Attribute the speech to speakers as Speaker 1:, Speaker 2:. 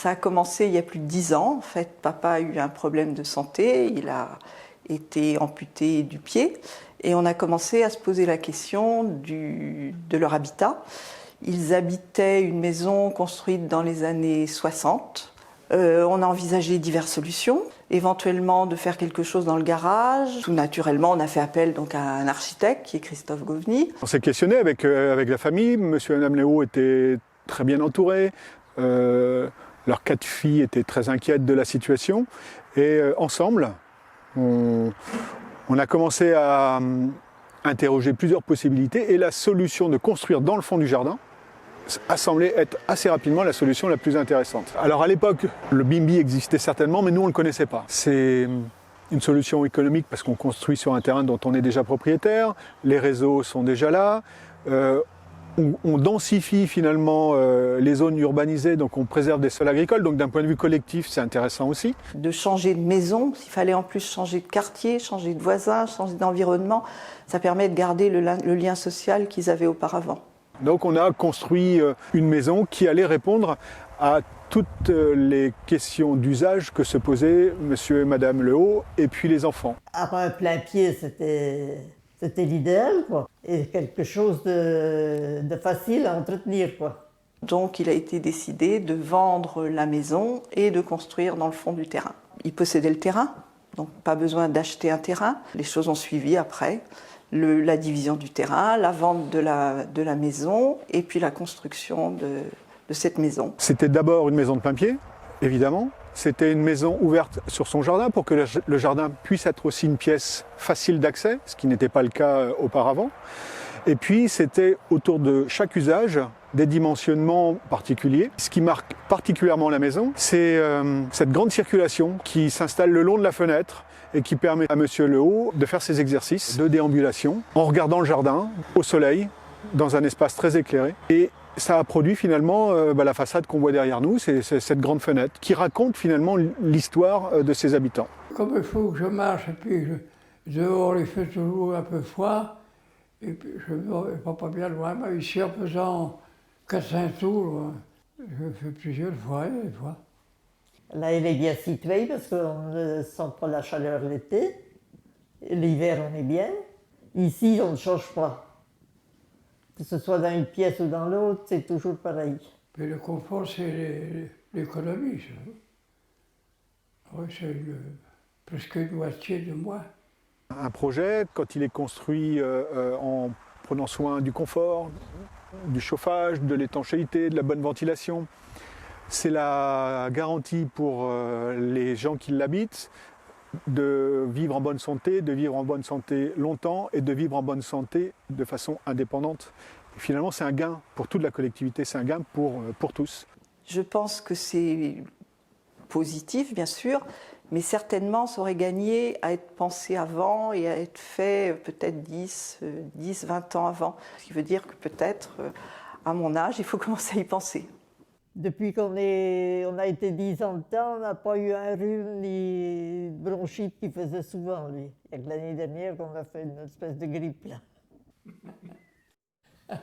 Speaker 1: Ça a commencé il y a plus de 10 ans. En fait, papa a eu un problème de santé, il a été amputé du pied et on a commencé à se poser la question de leur habitat. Ils habitaient une maison construite dans les années 60. On a envisagé diverses solutions, éventuellement de faire quelque chose dans le garage. Tout naturellement, on a fait appel donc à un architecte qui est Christophe Govny.
Speaker 2: On s'est questionné avec la famille. Monsieur et Madame Léo étaient très bien entourés. Leurs 4 filles étaient très inquiètes de la situation. Et ensemble, on a commencé à interroger plusieurs possibilités. Et la solution de construire dans le fond du jardin a semblé être assez rapidement la solution la plus intéressante. Alors à l'époque, le Bimby existait certainement, mais nous on ne le connaissait pas. C'est une solution économique parce qu'on construit sur un terrain dont on est déjà propriétaire, les réseaux sont déjà là, on densifie finalement les zones urbanisées, donc on préserve des sols agricoles, donc d'un point de vue collectif c'est intéressant aussi.
Speaker 1: De changer de maison, s'il fallait en plus changer de quartier, changer de voisin, changer d'environnement, ça permet de garder le lien social qu'ils avaient auparavant.
Speaker 2: Donc on a construit une maison qui allait répondre à toutes les questions d'usage que se posaient monsieur et madame Léo et puis les enfants.
Speaker 3: Avoir un plein pied, c'était l'idéal, quoi. Et quelque chose de facile à entretenir, quoi.
Speaker 1: Donc il a été décidé de vendre la maison et de construire dans le fond du terrain. Il possédait le terrain, donc pas besoin d'acheter un terrain. Les choses ont suivi après. La division du terrain, la vente de la maison et puis la construction de cette maison.
Speaker 2: C'était d'abord une maison de plein pied, évidemment. C'était une maison ouverte sur son jardin pour que le jardin puisse être aussi une pièce facile d'accès, ce qui n'était pas le cas auparavant. Et puis c'était autour de chaque usage des dimensionnements particuliers. Ce qui marque particulièrement la maison, c'est cette grande circulation qui s'installe le long de la fenêtre et qui permet à monsieur Léo de faire ses exercices de déambulation en regardant le jardin au soleil, dans un espace très éclairé. Et ça a produit finalement la façade qu'on voit derrière nous, c'est cette grande fenêtre qui raconte finalement l'histoire de ses habitants.
Speaker 4: Comme il faut que je marche, et puis dehors il fait toujours un peu froid, et puis je ne vais pas bien loin, mais ici en faisant 4-5 tours, je fais plusieurs fois, des fois.
Speaker 3: Là, il est bien situé parce qu'on ne sent pas la chaleur l'été. L'hiver, on est bien. Ici, on ne change pas. Que ce soit dans une pièce ou dans l'autre, c'est toujours pareil.
Speaker 4: Mais le confort, c'est l'économie, ça. Oui, c'est presque une moitié de moi.
Speaker 2: Un projet, quand il est construit en prenant soin du confort, du chauffage, de l'étanchéité, de la bonne ventilation, c'est la garantie pour les gens qui l'habitent de vivre en bonne santé, de vivre en bonne santé longtemps et de vivre en bonne santé de façon indépendante. Et finalement, c'est un gain pour toute la collectivité, c'est un gain pour tous.
Speaker 1: Je pense que c'est positif, bien sûr, mais certainement ça aurait gagné à être pensé avant et à être fait peut-être 10, 20 ans avant. Ce qui veut dire que peut-être, à mon âge, il faut commencer à y penser.
Speaker 3: Depuis qu'on a été 10 ans de temps, on n'a pas eu un rhume ni de bronchite qu'il faisait souvent, lui. Il y a que l'année dernière qu'on a fait une espèce de grippe, là.